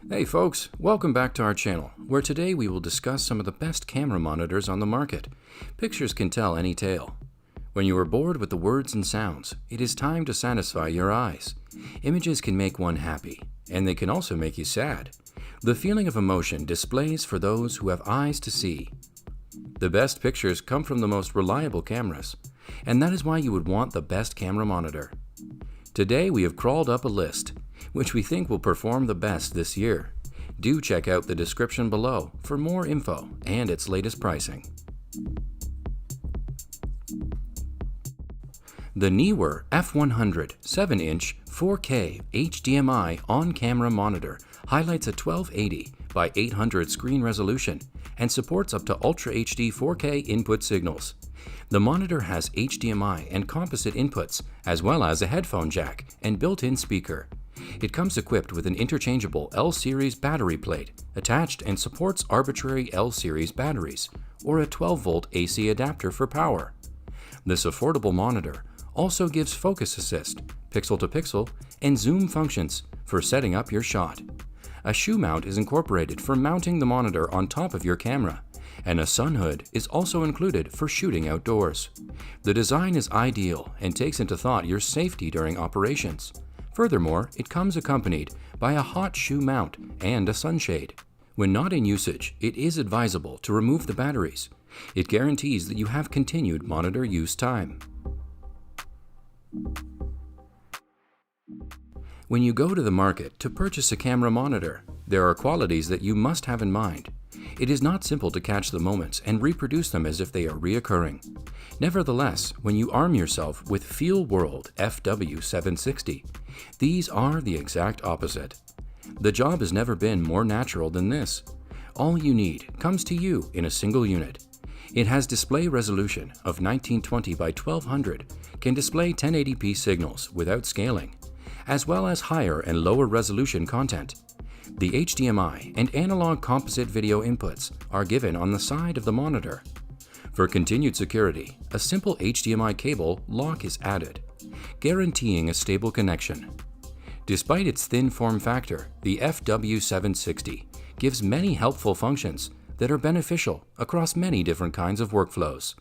Hey folks, welcome back to our channel, where today we will discuss some of the best camera monitors on the market. Pictures can tell any tale. When you are bored with the words and sounds, it is time to satisfy your eyes. Images can make one happy, and they can also make you sad. The feeling of emotion displays for those who have eyes to see. The best pictures come from the most reliable cameras, and that is why you would want the best camera monitor. Today we have crawled up a list, which we think will perform the best this year. Do check out the description below for more info and its latest pricing. The Neewer F100 7-inch 4K HDMI on-camera monitor highlights a 1280 by 800 screen resolution and supports up to Ultra HD 4K input signals. The monitor has HDMI and composite inputs, as well as a headphone jack and built-in speaker. It comes equipped with an interchangeable L-series battery plate attached and supports arbitrary L-series batteries, or a 12-volt AC adapter for power. This affordable monitor also gives focus assist, pixel-to-pixel, and zoom functions for setting up your shot. A shoe mount is incorporated for mounting the monitor on top of your camera, and a sun hood is also included for shooting outdoors. The design is ideal and takes into thought your safety during operations. Furthermore, it comes accompanied by a hot shoe mount and a sunshade. When not in usage, it is advisable to remove the batteries. It guarantees that you have continued monitor use time. When you go to the market to purchase a camera monitor, there are qualities that you must have in mind. It is not simple to catch the moments and reproduce them as if they are reoccurring. Nevertheless, when you arm yourself with Feelworld FW760, these are the exact opposite. The job has never been more natural than this. All you need comes to you in a single unit. It has display resolution of 1920 by 1200, can display 1080p signals without scaling, as well as higher and lower resolution content. The HDMI and analog composite video inputs are given on the side of the monitor. For continued security, a simple HDMI cable lock is added, guaranteeing a stable connection. Despite its thin form factor, the FW760 gives many helpful functions that are beneficial across many different kinds of workflows.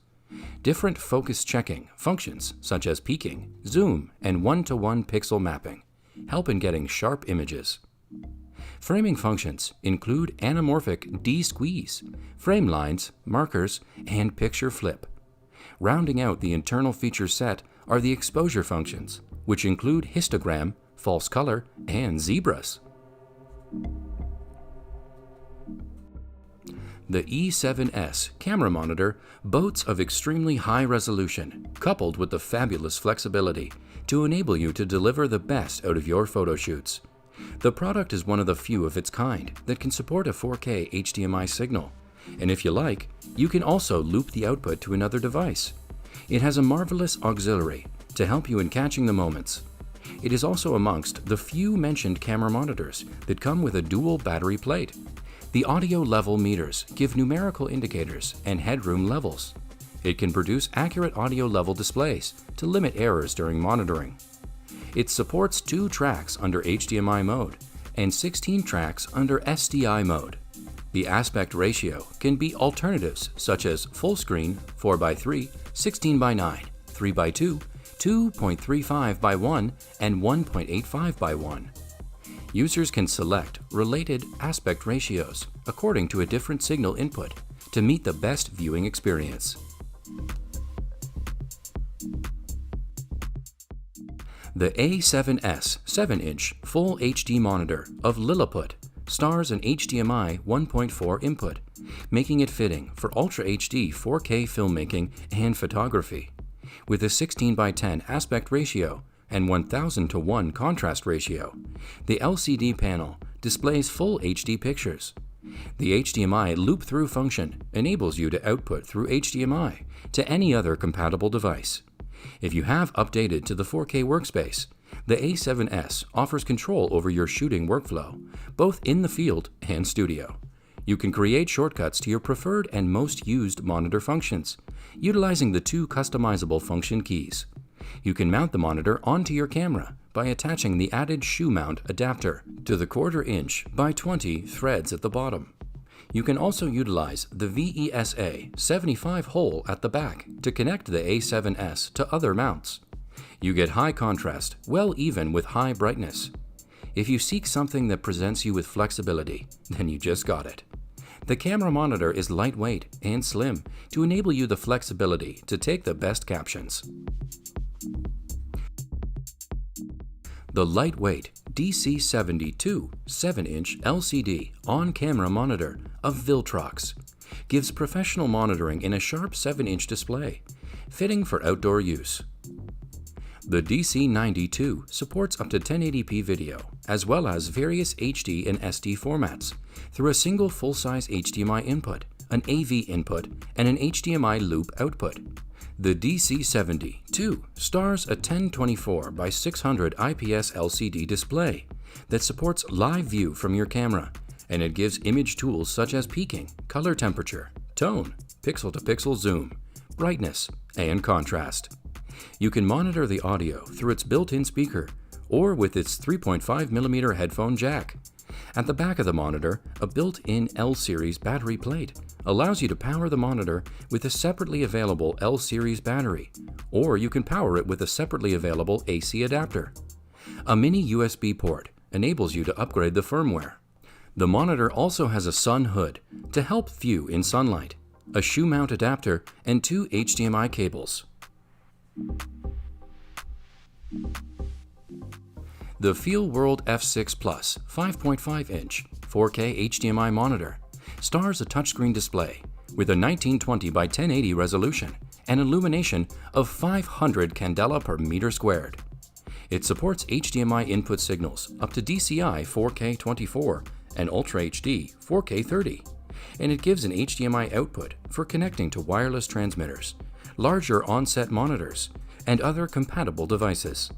Different focus checking functions such as peaking, zoom, and one-to-one pixel mapping help in getting sharp images. Framing functions include anamorphic de-squeeze, frame lines, markers, and picture flip. Rounding out the internal feature set are the exposure functions, which include histogram, false color, and zebras. The E7S camera monitor boasts of extremely high resolution, coupled with the fabulous flexibility to enable you to deliver the best out of your photo shoots. The product is one of the few of its kind that can support a 4K HDMI signal, and if you like, you can also loop the output to another device. It has a marvelous auxiliary to help you in catching the moments. It is also amongst the few mentioned camera monitors that come with a dual battery plate. The audio level meters give numerical indicators and headroom levels. It can produce accurate audio level displays to limit errors during monitoring. It supports 2 tracks under HDMI mode and 16 tracks under SDI mode. The aspect ratio can be alternatives such as full screen 4:3, 16:9, 3:2, 2.35:1, and 1.85:1. Users can select related aspect ratios according to a different signal input to meet the best viewing experience. The A7S 7-inch Full HD monitor of Lilliput stars an HDMI 1.4 input, making it fitting for Ultra HD 4K filmmaking and photography. With a 16:10 aspect ratio and 1000:1 contrast ratio, the LCD panel displays full HD pictures. The HDMI loop-through function enables you to output through HDMI to any other compatible device. If you have updated to the 4K workspace, the A7S offers control over your shooting workflow, both in the field and studio. You can create shortcuts to your preferred and most used monitor functions, utilizing the 2 customizable function keys. You can mount the monitor onto your camera by attaching the added shoe mount adapter to the 1/4 inch by 20 threads at the bottom. You can also utilize the VESA 75 hole at the back to connect the A7S to other mounts. You get high contrast, well even with high brightness. If you seek something that presents you with flexibility, then you just got it. The camera monitor is lightweight and slim to enable you the flexibility to take the best captions. The lightweight DC72 7-inch LCD on-camera monitor of VILTROX gives professional monitoring in a sharp 7-inch display, fitting for outdoor use. The DC92 supports up to 1080p video, as well as various HD and SD formats, through a single full-size HDMI input, an AV input, and an HDMI loop output. The DC72 stars a 1024 by 600 IPS LCD display that supports live view from your camera, and it gives image tools such as peaking, color temperature, tone, pixel-to-pixel zoom, brightness, and contrast. You can monitor the audio through its built-in speaker or with its 3.5mm headphone jack. At the back of the monitor, a built-in L-series battery plate allows you to power the monitor with a separately available L-series battery, or you can power it with a separately available AC adapter. A mini USB port enables you to upgrade the firmware. The monitor also has a sun hood to help view in sunlight, a shoe mount adapter, and 2 HDMI cables. The Feelworld F6 Plus 5.5-inch 4K HDMI monitor stars a touchscreen display with a 1920 by 1080 resolution and illumination of 500 candela per meter squared. It supports HDMI input signals up to DCI 4K 24 and Ultra HD 4K 30, and it gives an HDMI output for connecting to wireless transmitters, larger on-set monitors, and other compatible devices.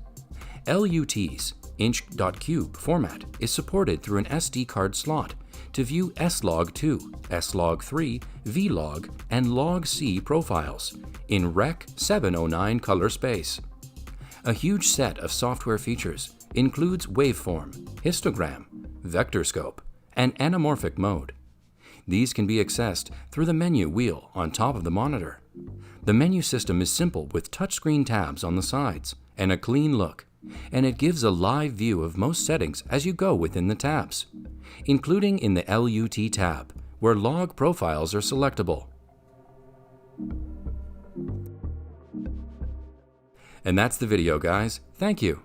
LUT's inch.cube format is supported through an SD card slot to view S-Log2, S-Log3, V-Log, and Log-C profiles in Rec. 709 color space. A huge set of software features includes waveform, histogram, vector scope, and anamorphic mode. These can be accessed through the menu wheel on top of the monitor. The menu system is simple with touchscreen tabs on the sides and a clean look, and it gives a live view of most settings as you go within the tabs, including in the LUT tab, where log profiles are selectable. And that's the video, guys. Thank you.